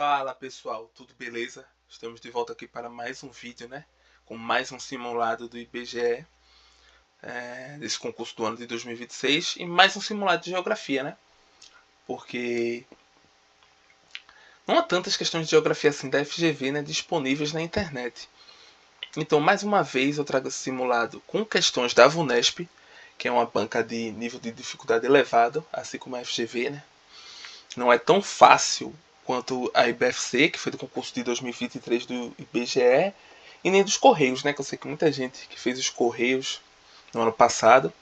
Fala pessoal, tudo beleza? Estamos de volta aqui para mais um vídeo, né? Com mais um simulado do IBGE, desse concurso do ano de 2026 e mais um simulado de geografia, né? Porque não há tantas questões de geografia assim da FGV, né, disponíveis na internet. Então, mais uma vez, eu trago esse simulado com questões da VUNESP, que é uma banca de nível de dificuldade elevado, assim como a FGV, né? Não é tão fácil quanto a IBFC, que foi do concurso de 2023 do IBGE, e nem dos Correios, né? Que eu sei que muita gente que fez os Correios no ano passado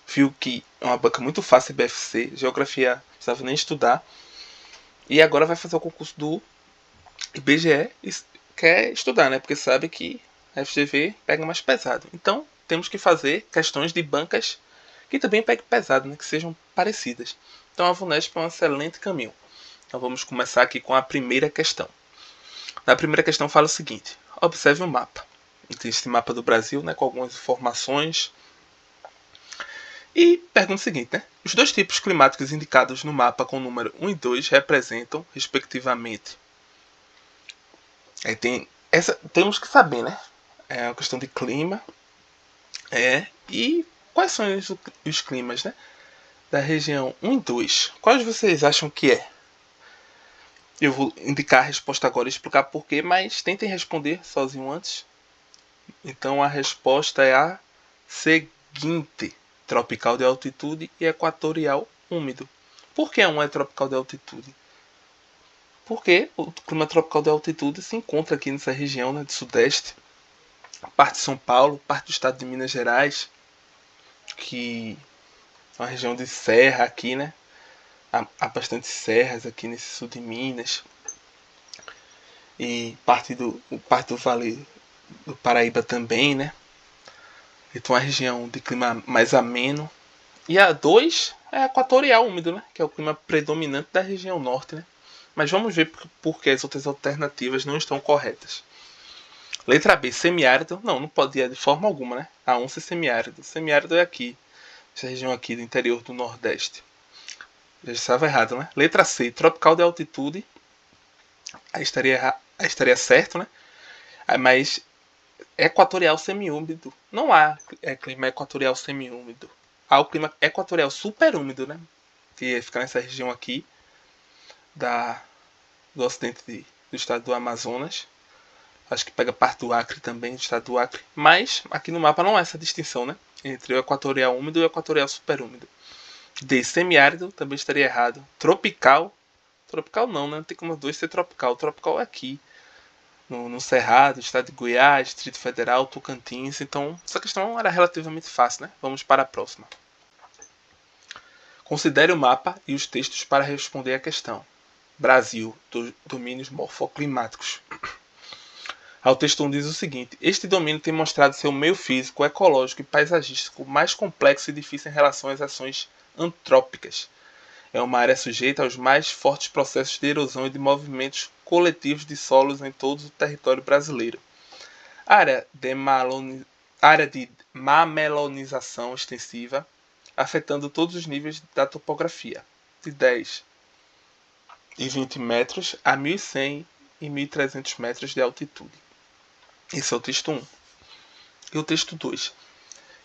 viu que é uma banca muito fácil IBFC, geografia não precisava nem estudar, e agora vai fazer o concurso do IBGE e quer estudar, né? Porque sabe que a FGV pega mais pesado. Então temos que fazer questões de bancas que também peguem pesado, né? Que sejam parecidas. Então a VUNESP é um excelente caminho. Então vamos começar aqui com a primeira questão. Na primeira questão fala o seguinte: observe o mapa. Tem esse mapa do Brasil, né, com algumas informações. E pergunta o seguinte, né? Os dois tipos climáticos indicados no mapa com o número 1 e 2 representam, respectivamente. Temos que saber, né? É uma questão de clima. E quais são os climas, né? Da região 1 e 2. Quais vocês acham que é? Eu vou indicar a resposta agora e explicar porquê, mas tentem responder sozinho antes. Então a resposta é a seguinte: tropical de altitude e equatorial úmido. Por que um é tropical de altitude? Porque o clima tropical de altitude se encontra aqui nessa região, né, do sudeste, parte de São Paulo, parte do estado de Minas Gerais, que é uma região de serra aqui, né? Há bastante serras aqui nesse sul de Minas. E parte do Vale do Paraíba também, né? Então é uma região de clima mais ameno. E a 2 é equatorial úmido, né? Que é o clima predominante da região norte, né? Mas vamos ver por que as outras alternativas não estão corretas. Letra B, semiárido. Não pode ir de forma alguma, né? A 1 ser semiárido. Semiárido é aqui, essa região aqui do interior do Nordeste. Já estava errado, né? Letra C, tropical de altitude. Aí estaria certo, né? Mas equatorial semiúmido. Não há clima equatorial semiúmido. Há o clima equatorial superúmido, né? Que fica nessa região aqui do ocidente do estado do Amazonas. Acho que pega parte do Acre também, do estado do Acre. Mas aqui no mapa não há essa distinção, né? Entre o equatorial úmido e o equatorial superúmido. D, semiárido, também estaria errado. Tropical. Tropical não, né? Não tem como os dois ser tropical. Tropical é aqui. No Cerrado, estado de Goiás, Distrito Federal, Tocantins. Então, essa questão era relativamente fácil, né? Vamos para a próxima. Considere o mapa e os textos para responder à questão. Brasil, domínios morfoclimáticos. O texto 1 diz o seguinte: este domínio tem mostrado seu meio físico, ecológico e paisagístico mais complexo e difícil em relação às ações antrópicas. É uma área sujeita aos mais fortes processos de erosão e de movimentos coletivos de solos em todo o território brasileiro. Área de mamelonização extensiva, afetando todos os níveis da topografia, de 10 e 20 metros a 1.100 e 1.300 metros de altitude. Esse é o texto 1. E o texto 2.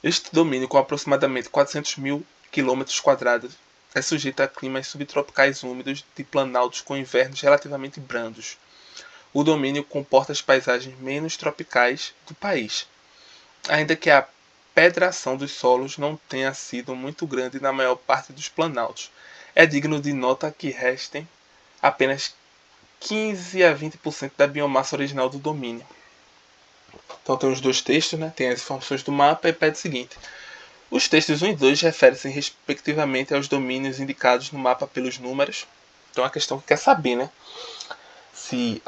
Este domínio, com aproximadamente 400 mil km², é sujeito a climas subtropicais úmidos de planaltos com invernos relativamente brandos. O domínio comporta as paisagens menos tropicais do país, ainda que a pedração dos solos não tenha sido muito grande na maior parte dos planaltos. É digno de nota que restem apenas 15 a 20% da biomassa original do domínio. Então tem os dois textos, né? Tem as informações do mapa e pede o seguinte: os textos 1 e 2 referem-se respectivamente aos domínios indicados no mapa pelos números. Então a questão que quer saber, né? Se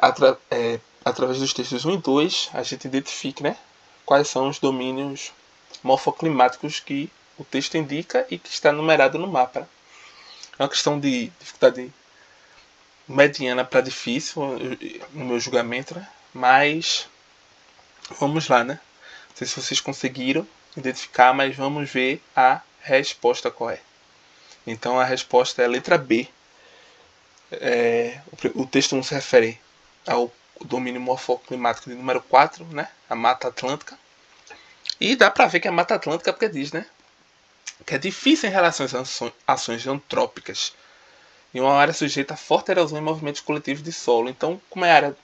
através dos textos 1 e 2 a gente identifique, né, quais são os domínios morfoclimáticos que o texto indica e que está numerado no mapa. É uma questão de dificuldade mediana para difícil, no meu julgamento, né? Mas vamos lá, né? Não sei se vocês conseguiram identificar, mas vamos ver a resposta qual é. Então a resposta é a letra B. O texto 1 se refere ao domínio morfoclimático de número 4, né? A Mata Atlântica. E dá pra ver que é a Mata Atlântica porque diz, né? Que é difícil em relação às ações antrópicas em uma área sujeita a forte erosão e movimentos coletivos de solo. Então, como é a área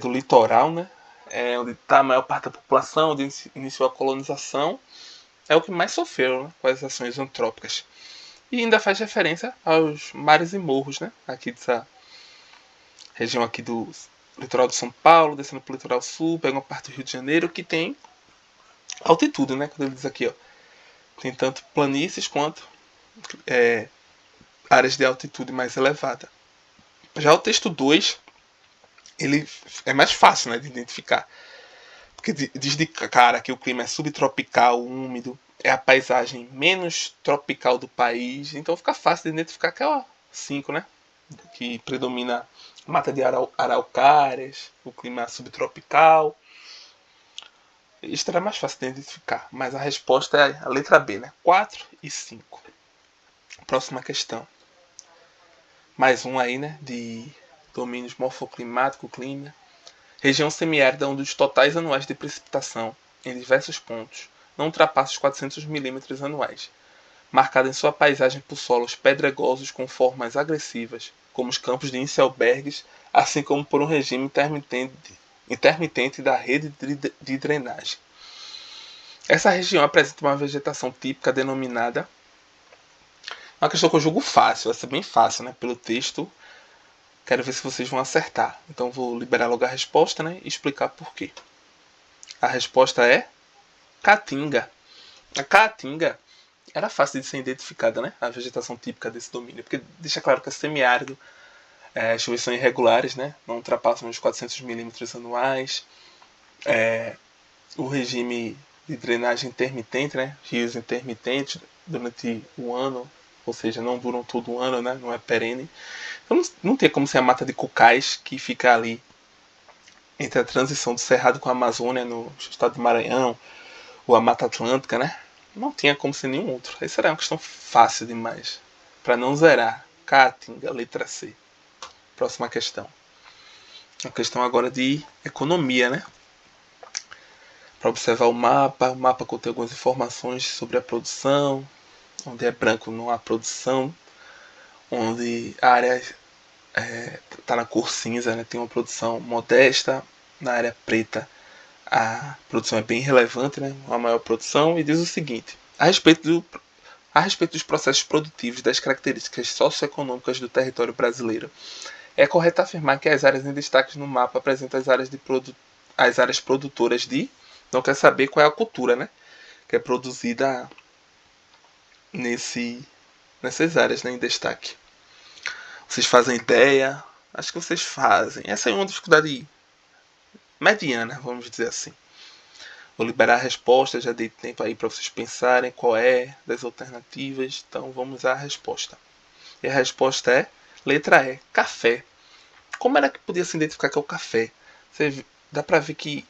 do litoral, né? Onde está a maior parte da população, onde iniciou a colonização, é o que mais sofreu, né, com as ações antrópicas. E ainda faz referência aos mares e morros, né? Aqui dessa região aqui do litoral de São Paulo, descendo para o litoral sul, pega uma parte do Rio de Janeiro que tem altitude, né? Quando ele diz aqui, ó, tem tanto planícies quanto áreas de altitude mais elevada. Já o texto 2, ele é mais fácil, né, de identificar. Porque diz de cara que o clima é subtropical, úmido, é a paisagem menos tropical do país, então fica fácil de identificar que é o 5, né? Que predomina mata de araucárias, o clima subtropical. Isso era mais fácil de identificar, mas a resposta é a letra B, né? 4 e 5. Próxima questão. Mais um aí, né? De domínios morfoclimático, clima. Região semiárida onde os totais anuais de precipitação, em diversos pontos, não ultrapassa os 400 milímetros anuais. Marcada em sua paisagem por solos pedregosos com formas agressivas, como os campos de Inselbergs, assim como por um regime intermitente da rede de drenagem. Essa região apresenta uma vegetação típica denominada... Uma questão que eu julgo fácil, vai ser bem fácil, né? Pelo texto, quero ver se vocês vão acertar. Então vou liberar logo a resposta, né? E explicar por quê. A resposta é Caatinga. A Caatinga era fácil de ser identificada, né? A vegetação típica desse domínio, porque deixa claro que é semiárido, as chuvas são irregulares, né? Não ultrapassam os 400 milímetros anuais. O regime de drenagem intermitente, né? Rios intermitentes durante o ano, ou seja, não duram todo o ano, né? Não é perene. Então não tem como ser a mata de cocais que fica ali entre a transição do Cerrado com a Amazônia no estado do Maranhão, ou a Mata Atlântica, né? Não tinha como ser nenhum outro. Essa era uma questão fácil demais. Para não zerar. Caatinga, letra C. Próxima questão. Uma questão agora de economia, né? Para observar o mapa contém algumas informações sobre a produção. Onde é branco não há produção. Onde a área está na cor cinza, né? Tem uma produção modesta. Na área preta a produção é bem relevante, né? A maior produção. E diz o seguinte: a respeito dos processos produtivos e das características socioeconômicas do território brasileiro, é correto afirmar que as áreas em destaque no mapa apresentam as áreas produtoras de... Não quer saber qual é a cultura, né? Que é produzida nessas áreas, né, em destaque. Vocês fazem ideia? Acho que vocês fazem. Essa é uma dificuldade mediana, vamos dizer assim. Vou liberar a resposta, já dei tempo aí para vocês pensarem qual é das alternativas. Então vamos à resposta. E a resposta é letra E, café. Como era que podia se identificar que é o café? Dá para ver que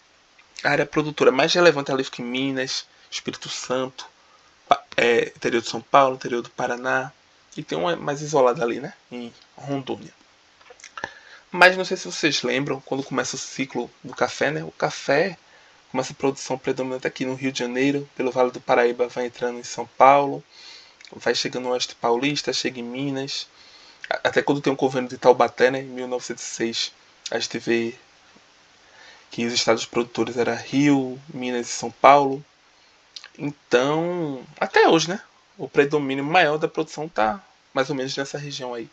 a área produtora mais relevante ali fica em Minas, Espírito Santo, interior de São Paulo, interior do Paraná. E tem uma mais isolada ali, né? Em Rondônia. Mas não sei se vocês lembram, quando começa o ciclo do café, né? O café começa a produção predominante aqui no Rio de Janeiro, pelo Vale do Paraíba vai entrando em São Paulo, vai chegando no Oeste Paulista, chega em Minas, até quando tem o governo de Taubaté, né, em 1906, a gente vê que os estados produtores eram Rio, Minas e São Paulo. Então, até hoje, né, o predomínio maior da produção está mais ou menos nessa região aí.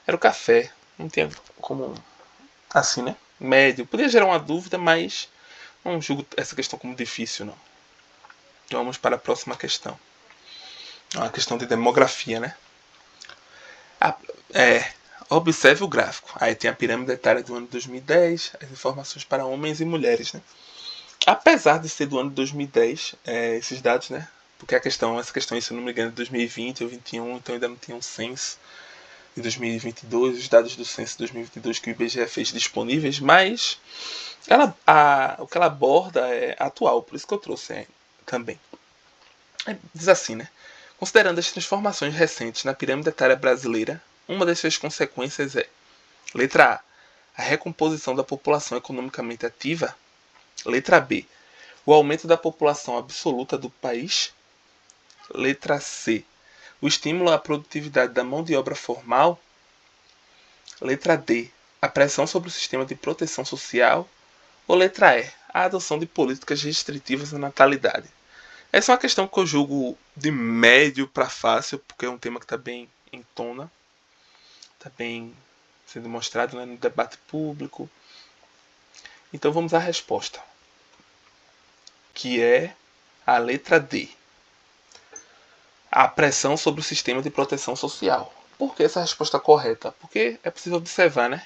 Era o café, não tinha como, assim, né, médio. Podia gerar uma dúvida, mas não julgo essa questão como difícil, não. Vamos para a próxima questão. Uma questão de demografia, né? Observe o gráfico. Aí tem a pirâmide etária do ano de 2010, as informações para homens e mulheres, né? Apesar de ser do ano de 2010, esses dados, né? Porque essa questão, se eu não me engano, é de 2020 ou 2021, então ainda não tinha um censo de 2022, os dados do censo de 2022 que o IBGE fez disponíveis, mas o que ela aborda é atual, por isso que eu trouxe também. Diz assim, né? Considerando as transformações recentes na pirâmide etária brasileira, Uma das suas consequências é: letra A recomposição da população economicamente ativa. Letra B, o aumento da população absoluta do país. Letra C, o estímulo à produtividade da mão de obra formal. Letra D, a pressão sobre o sistema de proteção social. Ou letra E, a adoção de políticas restritivas à natalidade. Essa é uma questão que eu julgo de médio para fácil, porque é um tema que está bem em tona, está bem sendo mostrado, né, no debate público. Então vamos à resposta, que é a letra D, a pressão sobre o sistema de proteção social. Por que essa resposta correta? Porque é possível observar, né,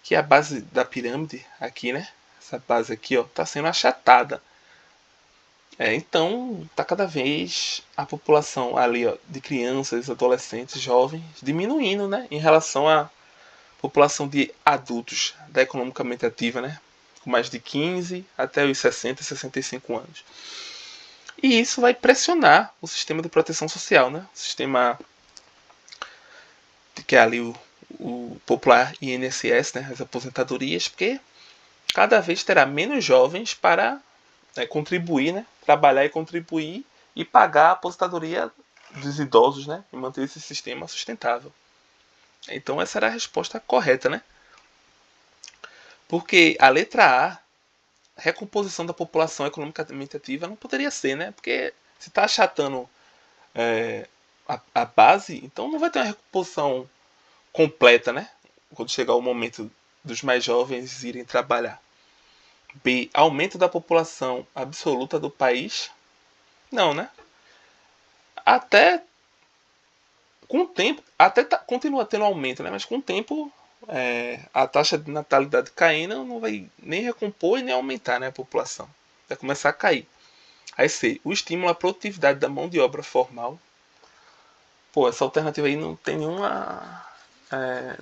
que a base da pirâmide aqui, né, essa base aqui, ó, está sendo achatada. Então, está cada vez a população ali, ó, de crianças, adolescentes, jovens, diminuindo, né, em relação à população de adultos da economicamente ativa, né, com mais de 15 até os 60, 65 anos. E isso vai pressionar o sistema de proteção social, né, o sistema que é ali o popular INSS, né, as aposentadorias, porque cada vez terá menos jovens para contribuir, né, trabalhar e contribuir e pagar a aposentadoria dos idosos, né, e manter esse sistema sustentável. Então essa era a resposta correta, né? Porque a letra A, recomposição da população economicamente ativa, não poderia ser, né? Porque se está achatando a base, então não vai ter uma recomposição completa, né? Quando chegar o momento dos mais jovens irem trabalhar. B, aumento da população absoluta do país. Não, né? Até com o tempo, continua tendo aumento, né? Mas com o tempo, a taxa de natalidade caindo não vai nem recompor e nem aumentar, né, a população. Vai começar a cair. Aí C, o estímulo à produtividade da mão de obra formal. Pô, essa alternativa aí não tem nenhuma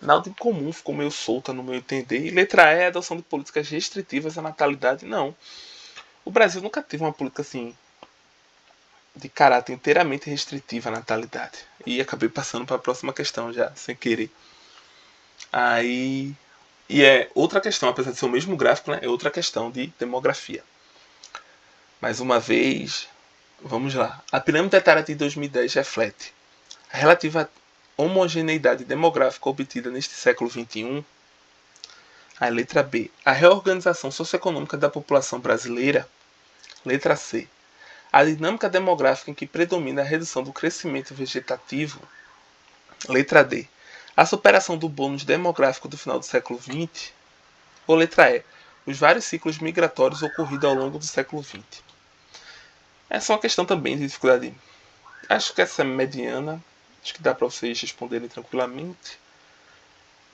nada em comum, ficou meio solta no meu entender. E letra E, a adoção de políticas restritivas à natalidade. Não. O Brasil nunca teve uma política assim de caráter inteiramente restritivo à natalidade. E acabei passando para a próxima questão já, sem querer. Aí. E é outra questão, apesar de ser o mesmo gráfico, né? É outra questão de demografia. Mais uma vez, vamos lá. A pirâmide etária de 2010 reflete a relativa homogeneidade demográfica obtida neste século XXI. A letra B. A reorganização socioeconômica da população brasileira. Letra C. A dinâmica demográfica em que predomina a redução do crescimento vegetativo. Letra D. A superação do bônus demográfico do final do século XX. Ou letra E. Os vários ciclos migratórios ocorridos ao longo do século XX. Essa é uma questão também de dificuldade. Acho que essa é mediana. Acho que dá para vocês responderem tranquilamente.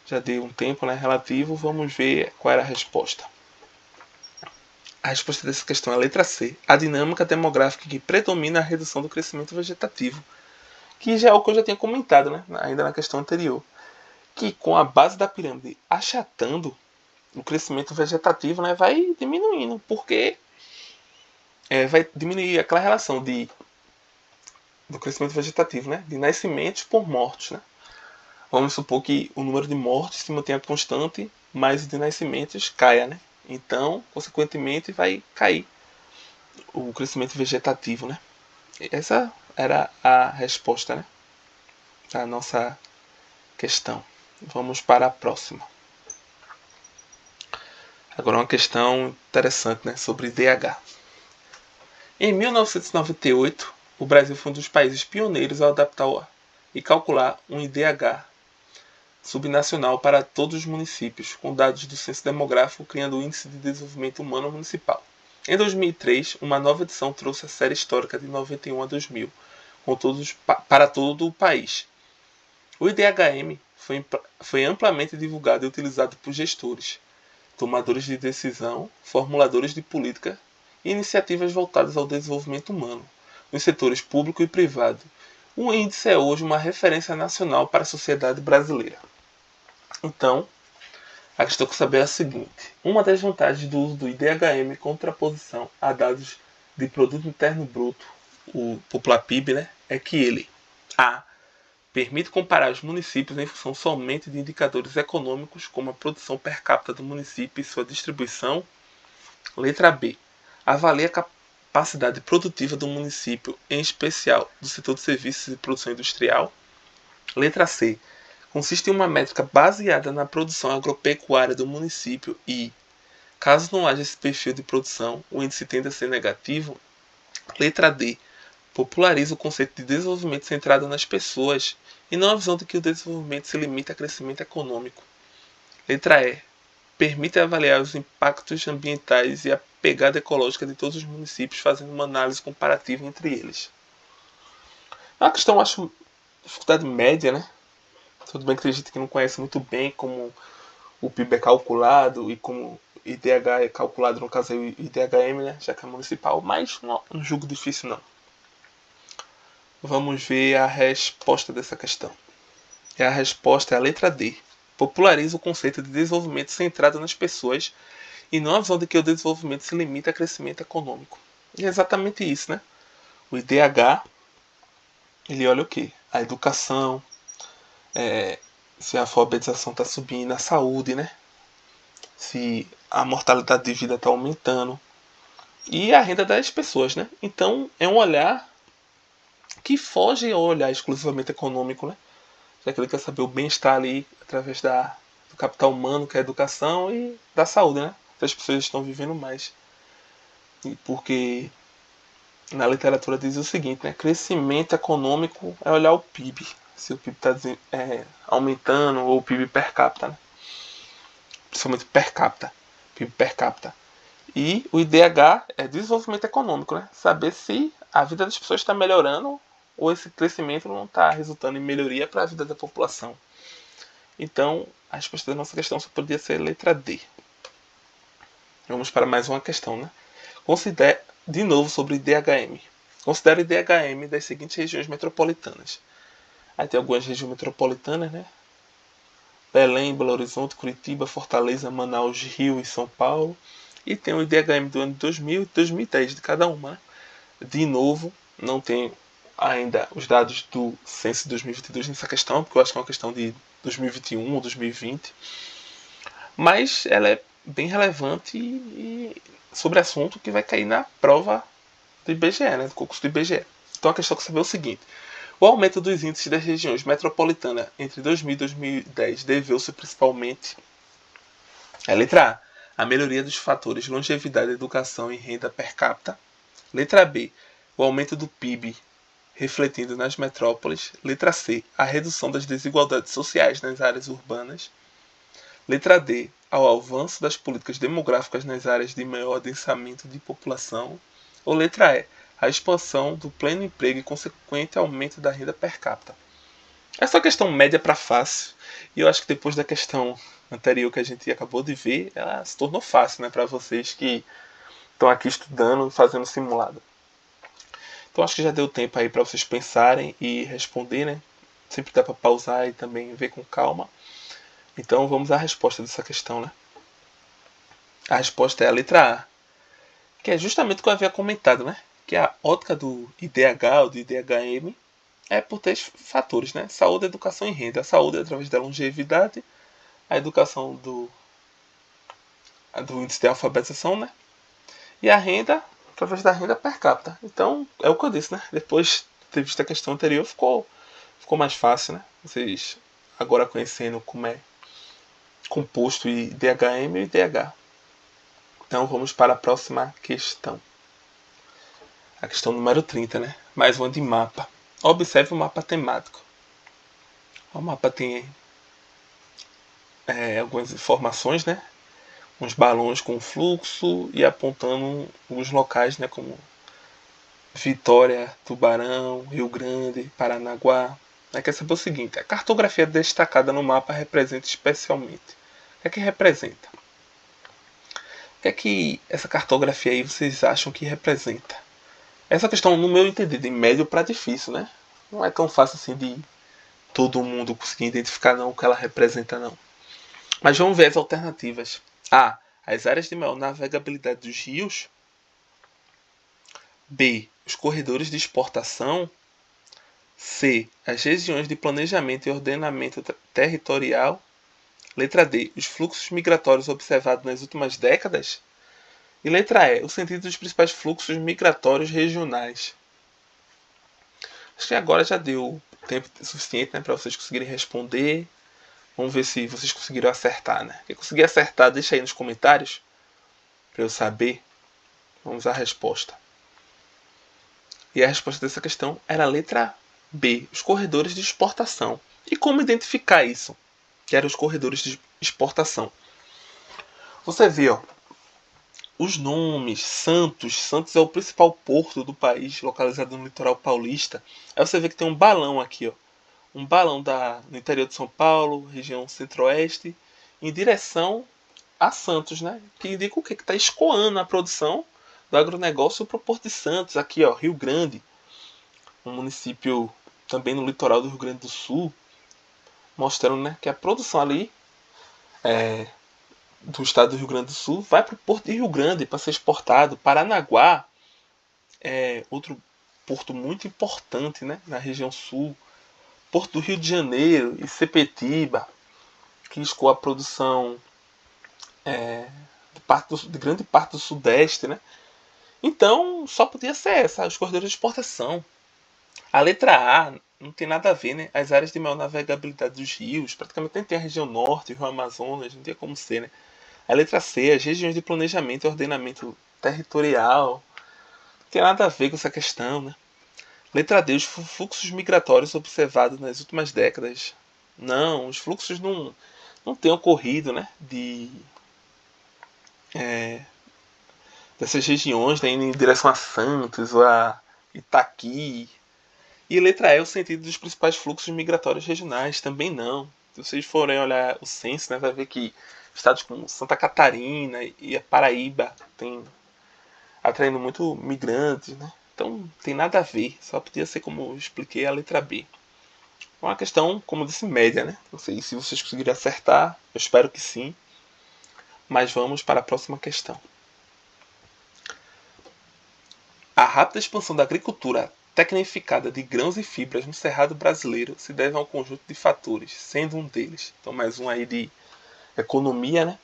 Já dei um tempo, né, relativo. Vamos ver qual era a resposta. A resposta dessa questão é a letra C. A dinâmica demográfica que predomina a redução do crescimento vegetativo. Que já é o que eu já tinha comentado, né? Ainda na questão anterior. Que com a base da pirâmide achatando, o crescimento vegetativo, né, vai diminuindo. Porque vai diminuir aquela relação do crescimento vegetativo, né? De nascimentos por mortes, né? Vamos supor que o número de mortes se mantenha constante, mas o de nascimentos caia, né? Então, consequentemente, vai cair o crescimento vegetativo, né? Essa era a resposta, né, da nossa questão. Vamos para a próxima. Agora uma questão interessante, né, sobre IDH. Em 1998, o Brasil foi um dos países pioneiros ao adaptar e calcular um IDH subnacional para todos os municípios, com dados do Censo Demográfico, criando o Índice de Desenvolvimento Humano Municipal. Em 2003, uma nova edição trouxe a série histórica de 91 a 2000, para todo o país. O IDHM foi amplamente divulgado e utilizado por gestores, tomadores de decisão, formuladores de política e iniciativas voltadas ao desenvolvimento humano, nos setores público e privado. O índice é hoje uma referência nacional para a sociedade brasileira. Então, a questão que eu saber é a seguinte. Uma das vantagens do uso do IDHM em contraposição a dados de Produto Interno Bruto, o popular PIB, né, é que ele A. Permite comparar os municípios em função somente de indicadores econômicos, como a produção per capita do município e sua distribuição. Letra B. Avalia a capacidade produtiva do município, em especial do setor de serviços e produção industrial. Letra C. Consiste em uma métrica baseada na produção agropecuária do município e, caso não haja esse perfil de produção, o índice tende a ser negativo. Letra D. Populariza o conceito de desenvolvimento centrado nas pessoas e não a visão de que o desenvolvimento se limita a crescimento econômico. Letra E. Permite avaliar os impactos ambientais e a pegada ecológica de todos os municípios, fazendo uma análise comparativa entre eles. É uma questão, acho, dificuldade média, né? Tudo bem que tem gente que não conhece muito bem como o PIB é calculado e como o IDH é calculado, no caso é o IDHM, né? Já que é municipal, mas não julgo difícil não. Vamos ver a resposta dessa questão. A resposta é a letra D. Populariza o conceito de desenvolvimento centrado nas pessoas e não a visão de que o desenvolvimento se limita a crescimento econômico. E é exatamente isso, né? O IDH, ele olha o quê? A educação, se a alfabetização está subindo, a saúde, né? Se a mortalidade de vida está aumentando e a renda das pessoas, né? Então é um olhar que foge ao olhar exclusivamente econômico, né? Já que ele quer saber o bem-estar ali através do capital humano, que é a educação, e da saúde, né? Se as pessoas estão vivendo mais. E porque na literatura diz o seguinte, né? Crescimento econômico é olhar o PIB. Se o PIB está aumentando ou o PIB per capita, né? Principalmente per capita. PIB per capita. E o IDH é desenvolvimento econômico, né? Saber se a vida das pessoas está melhorando ou esse crescimento não está resultando em melhoria para a vida da população. Então, a resposta da nossa questão só poderia ser letra D. Vamos para mais uma questão, né? Considere, de novo, sobre o IDHM. Considere o IDHM das seguintes regiões metropolitanas. Aí tem algumas regiões metropolitanas, né? Belém, Belo Horizonte, Curitiba, Fortaleza, Manaus, Rio e São Paulo. E tem o IDHM do ano 2000 e 2010 de cada uma, né? De novo, não tem ainda os dados do censo 2022 nessa questão, porque eu acho que é uma questão de 2021 ou 2020. Mas ela é bem relevante e sobre assunto que vai cair na prova do IBGE, né, do concurso do IBGE. Então a questão que você vê é o seguinte: o aumento dos índices das regiões metropolitanas entre 2000 e 2010 deveu-se principalmente a letra A melhoria dos fatores longevidade, educação e renda per capita. Letra B, o aumento do PIB refletindo nas metrópoles. Letra C, a redução das desigualdades sociais nas áreas urbanas. Letra D, ao avanço das políticas demográficas nas áreas de maior densamento de população. Ou letra E, a expansão do pleno emprego e consequente aumento da renda per capita. Essa questão média para fácil, e eu acho que depois da questão anterior que a gente acabou de ver, ela se tornou fácil, né, para vocês que estão aqui estudando e fazendo simulado. Então acho que já deu tempo aí para vocês pensarem e responder, né? Sempre dá para pausar e também ver com calma. Então vamos à resposta dessa questão, né? A resposta é a letra A, que é justamente o que eu havia comentado, né? Que a ótica do IDH ou do IDHM é por três fatores, né? Saúde, educação e renda. A saúde é através da longevidade, a educação do índice de alfabetização, né? E a renda através da renda per capita. Então, é o que eu disse, né? Depois de ter visto a questão anterior, ficou mais fácil, né? Vocês agora conhecendo como é composto IDHM e IDH. Então, vamos para a próxima questão. A questão número 30, né? Mais uma de mapa. Observe o mapa temático. O mapa tem algumas informações, né? Uns balões com fluxo e apontando os locais, né? Como Vitória, Tubarão, Rio Grande, Paranaguá. Quer saber o seguinte: a cartografia destacada no mapa representa especialmente. O que é que representa? O que é que essa cartografia aí vocês acham que representa? Essa questão, no meu entender, de médio para difícil, né? Não é tão fácil assim de todo mundo conseguir identificar não o que ela representa não. Mas vamos ver as alternativas. A. As áreas de maior navegabilidade dos rios. B. Os corredores de exportação. C. As regiões de planejamento e ordenamento territorial. Letra D. Os fluxos migratórios observados nas últimas décadas. E letra E. O sentido dos principais fluxos migratórios regionais. Acho que agora já deu tempo suficiente, né, para vocês conseguirem responder. Vamos ver se vocês conseguiram acertar, né? Quem conseguir acertar, deixa aí nos comentários para eu saber. Vamos à resposta. E a resposta dessa questão era a letra B, os corredores de exportação. E como identificar isso? Que eram os corredores de exportação. Você vê, ó, os nomes, Santos é o principal porto do país, localizado no litoral paulista. Aí você vê que tem um balão aqui, ó. Um balão no interior de São Paulo, região centro-oeste, em direção a Santos, né? Que indica o quê? Que está escoando a produção do agronegócio para o Porto de Santos, aqui, ó, Rio Grande, um município também no litoral do Rio Grande do Sul, mostrando, né, que a produção ali do estado do Rio Grande do Sul vai para o Porto de Rio Grande para ser exportado. Paranaguá é outro porto muito importante, né, na região sul. Porto do Rio de Janeiro e Sepetiba, que escoa a produção de grande parte do Sudeste, né? Então, só podia ser essa, os corredores de exportação. A letra A não tem nada a ver, né? As áreas de maior navegabilidade dos rios, praticamente nem tem a região norte, o Rio Amazonas, não tem como ser, né? A letra C, as regiões de planejamento e ordenamento territorial, não tem nada a ver com essa questão, né? Letra D, os fluxos migratórios observados nas últimas décadas. Não, os fluxos não têm ocorrido, né? Dessas regiões, né, indo em direção a Santos ou a Itaqui. E letra E, o sentido dos principais fluxos migratórios regionais. Também não. Se vocês forem olhar o censo, né, vai ver que estados como Santa Catarina e a Paraíba tem atraindo muito migrantes, né? Então tem nada a ver. Só podia ser como eu expliquei a letra B. Uma questão, como eu disse, média, né? Não sei se vocês conseguirem acertar. Eu espero que sim. Mas vamos para a próxima questão. A rápida expansão da agricultura tecnificada de grãos e fibras no Cerrado brasileiro se deve a um conjunto de fatores, sendo um deles. Então, mais um aí de economia, né?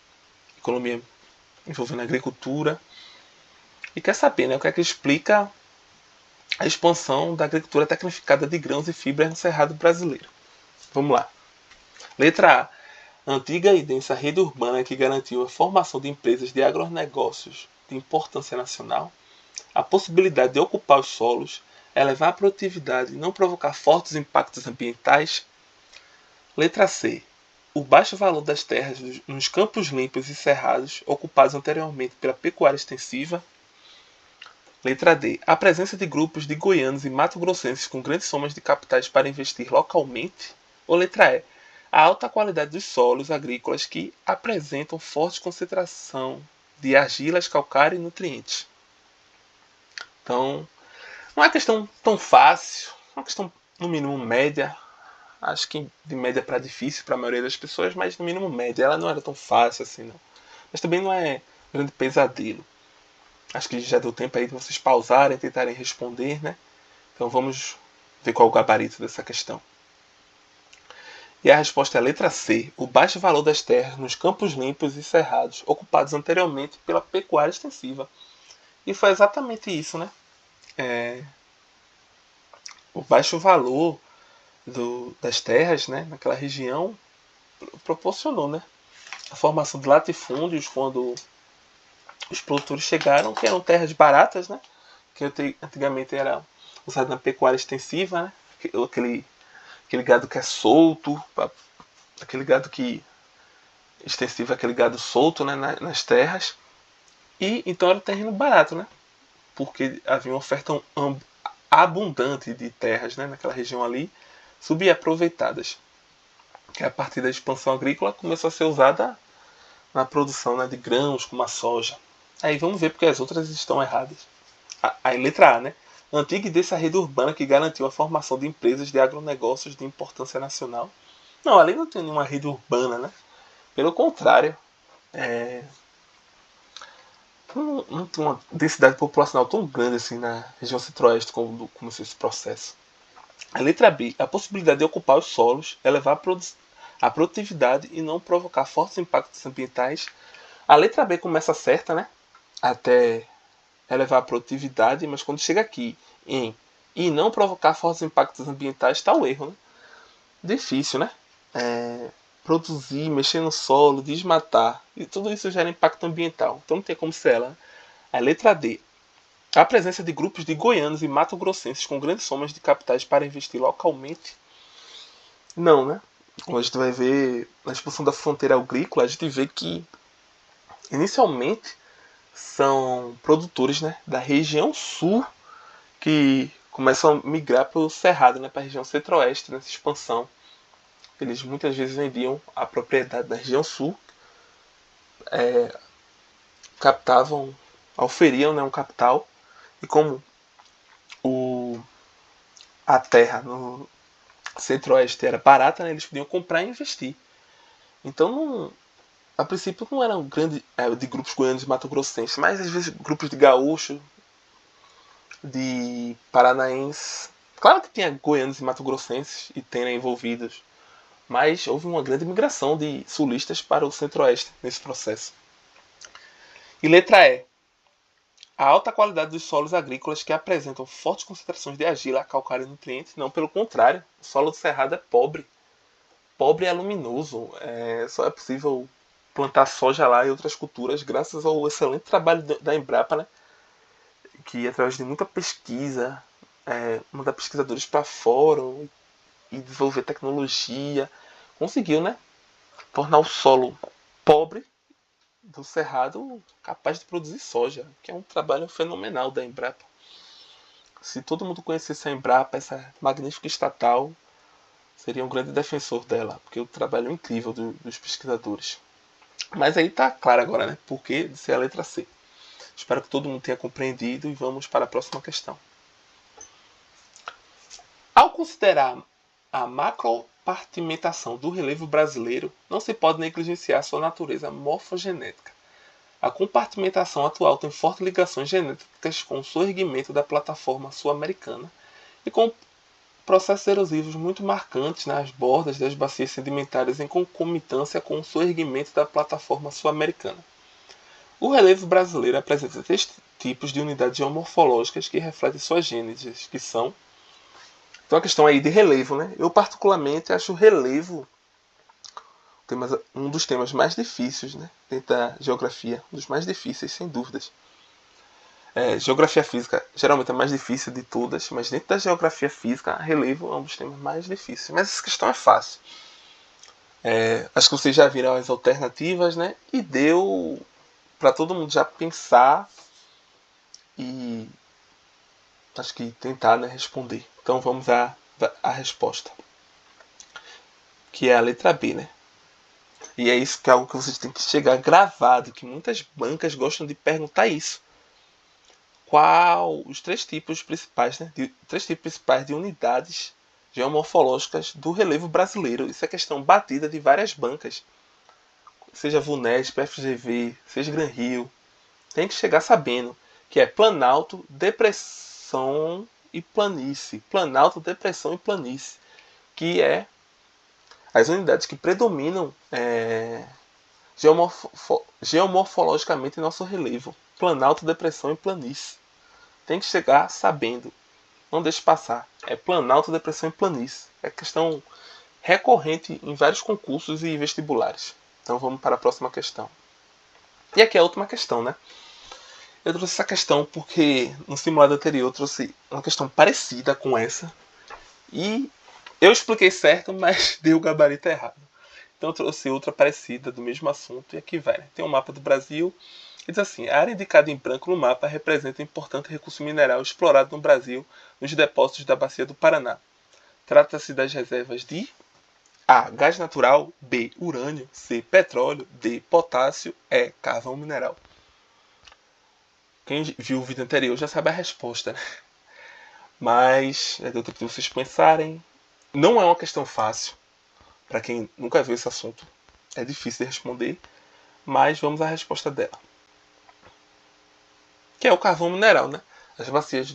Economia envolvendo agricultura. E quer saber, né? O que é que explica a expansão da agricultura tecnificada de grãos e fibras no Cerrado brasileiro? Vamos lá. Letra A. Antiga e densa rede urbana que garantiu a formação de empresas de agronegócios de importância nacional, a possibilidade de ocupar os solos, elevar a produtividade e não provocar fortes impactos ambientais. Letra C. O baixo valor das terras nos campos limpos e cerrados ocupados anteriormente pela pecuária extensiva. Letra D. A presença de grupos de goianos e mato-grossenses com grandes somas de capitais para investir localmente. Ou letra E. A alta qualidade dos solos agrícolas que apresentam forte concentração de argilas, calcário e nutrientes. Então, não é uma questão tão fácil, é uma questão no mínimo média. Acho que de média para difícil para a maioria das pessoas, mas no mínimo média. Ela não era tão fácil assim, não. Mas também não é um grande pesadelo. Acho que já deu tempo aí de vocês pausarem, tentarem responder, né? Então vamos ver qual é o gabarito dessa questão. E a resposta é a letra C. O baixo valor das terras nos campos limpos e cerrados, ocupados anteriormente pela pecuária extensiva. E foi exatamente isso, né? O baixo valor das terras, né, naquela região proporcionou, né, a formação de latifúndios quando os produtores chegaram, que eram terras baratas, né, que antigamente era usado na pecuária extensiva, né, aquele gado que é solto, aquele gado que extensivo, aquele gado solto, né, nas terras. E então era um terreno barato, né, porque havia uma oferta abundante de terras, né, naquela região ali, subaproveitadas, que a partir da expansão agrícola começou a ser usada na produção, né, de grãos como a soja. Aí vamos ver porque as outras estão erradas. Aí letra A, né? Antiga e dessa rede urbana que garantiu a formação de empresas de agronegócios de importância nacional. Não, ali não tem nenhuma rede urbana, né? Pelo contrário, não tem uma densidade populacional tão grande assim na região centro-oeste como começou esse processo. A letra B, a possibilidade de ocupar os solos, elevar a produtividade e não provocar fortes impactos ambientais. A letra B começa certa, né? Até elevar a produtividade, mas quando chega aqui em e não provocar fortes impactos ambientais, está o erro, né? Difícil, né? Produzir, mexer no solo, desmatar, e tudo isso gera impacto ambiental. Então não tem como ser ela. A letra D, a presença de grupos de goianos e mato-grossenses com grandes somas de capitais para investir localmente. Não, né? Como a gente vai ver na expulsão da fronteira agrícola, a gente vê que inicialmente são produtores, né, da região sul que começam a migrar para o cerrado, né, para a região centro-oeste nessa expansão. Eles muitas vezes vendiam a propriedade da região sul, captavam, auferiam, né, um capital, e como o, a terra no centro-oeste era barata, né, eles podiam comprar e investir. Então, a princípio, não eram grandes de grupos goianos e mato-grossenses, mas às vezes grupos de gaúcho, de paranaenses. Claro que tinha goianos e mato-grossenses e tem, né, envolvidos, mas houve uma grande migração de sulistas para o centro-oeste nesse processo. E letra E. A alta qualidade dos solos agrícolas que apresentam fortes concentrações de argila, calcário e nutrientes. Não, pelo contrário, o solo do cerrado é pobre. Pobre e aluminoso. Só é possível plantar soja lá e outras culturas graças ao excelente trabalho da Embrapa, né? Que através de muita pesquisa, mandar pesquisadores para fora e desenvolver tecnologia, conseguiu, né, tornar o solo pobre do cerrado capaz de produzir soja, que é um trabalho fenomenal da Embrapa. Se todo mundo conhecesse a Embrapa, essa magnífica estatal, seria um grande defensor dela, porque o trabalho é incrível dos pesquisadores. Mas aí tá claro agora, né, por que de ser a letra C. Espero que todo mundo tenha compreendido e vamos para a próxima questão. Ao considerar a macropartimentação do relevo brasileiro, não se pode negligenciar sua natureza morfogenética. A compartimentação atual tem fortes ligações genéticas com o surgimento da plataforma sul-americana e com processos erosivos muito marcantes nas bordas das bacias sedimentares em concomitância com o surgimento da plataforma sul-americana. O relevo brasileiro apresenta 3 tipos de unidades geomorfológicas que refletem suas gêneses, que são. Então a questão aí de relevo, né? Eu particularmente acho o relevo um dos temas mais difíceis, né, dentro da geografia, um dos mais difíceis, sem dúvidas. Geografia física geralmente é mais difícil de todas, mas dentro da geografia física, relevo é um dos temas mais difíceis. Mas essa questão é fácil. Acho que vocês já viram as alternativas, né? E deu para todo mundo já pensar e acho que tentar, né, responder. Então vamos à resposta, que é a letra B, né? E é isso que é algo que vocês têm que chegar gravado, que muitas bancas gostam de perguntar isso. Qual os 3 tipos principais, né? 3 tipos principais de unidades geomorfológicas do relevo brasileiro? Isso é questão batida de várias bancas. Seja VUNESP, FGV, seja Gran Rio. Tem que chegar sabendo que é planalto, depressão e planície. Planalto, depressão e planície. Que é as unidades que predominam geomorfologicamente em nosso relevo. Planalto, depressão e planície. Tem que chegar sabendo. Não deixe passar. É planalto, depressão e planície. É questão recorrente em vários concursos e vestibulares. Então vamos para a próxima questão. E aqui é a última questão, né? Eu trouxe essa questão porque no simulado anterior eu trouxe uma questão parecida com essa. E eu expliquei certo, mas dei o gabarito errado. Então eu trouxe outra parecida do mesmo assunto e aqui vai. Né? Tem um mapa do Brasil. E diz assim, a área indicada em branco no mapa representa um importante recurso mineral explorado no Brasil nos depósitos da Bacia do Paraná. Trata-se das reservas de A. Gás natural, B. Urânio, C. Petróleo, D. Potássio, E. Carvão mineral. Quem viu o vídeo anterior já sabe a resposta, né? Mas é do tempo de vocês pensarem. Não é uma questão fácil. Para quem nunca viu esse assunto, é difícil de responder. Mas vamos à resposta dela. Que é o carvão mineral, né? As bacias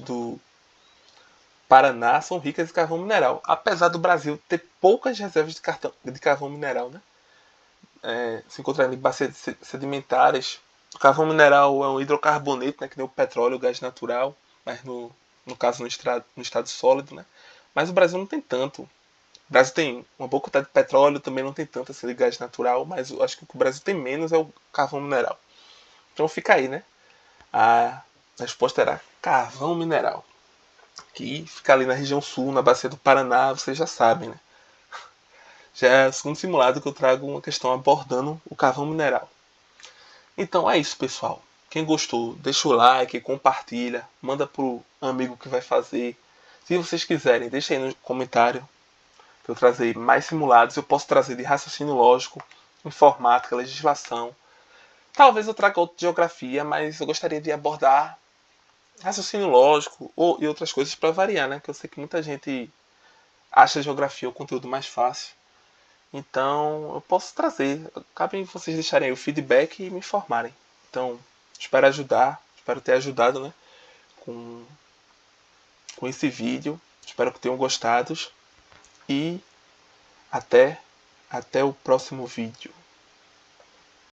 Paraná são ricas em carvão mineral, apesar do Brasil ter poucas reservas de carvão mineral, né? Se encontra em bacias sedimentares. O carvão mineral é um hidrocarboneto, né, que nem o petróleo, o gás natural, mas no caso no estado sólido, né? Mas o Brasil não tem tanto. O Brasil tem uma boa quantidade de petróleo, também não tem tanto assim de gás natural, mas eu acho que o que o Brasil tem menos é o carvão mineral. Então fica aí, né? A resposta era carvão mineral, que fica ali na região sul, na bacia do Paraná, vocês já sabem, né? Já é o segundo simulado que eu trago uma questão abordando o carvão mineral. Então é isso, pessoal. Quem gostou, deixa o like, compartilha, manda pro amigo que vai fazer. Se vocês quiserem, deixa aí no comentário para eu trazer mais simulados. Eu posso trazer de raciocínio lógico, informática, legislação. Talvez eu traga outra de geografia, mas eu gostaria de abordar raciocínio lógico e outras coisas para variar, né? Porque eu sei que muita gente acha a geografia o conteúdo mais fácil. Então eu posso trazer. Cabe vocês deixarem aí o feedback e me informarem. Então, espero ajudar, espero ter ajudado, né? Com, com esse vídeo. Espero que tenham gostado. E até o próximo vídeo.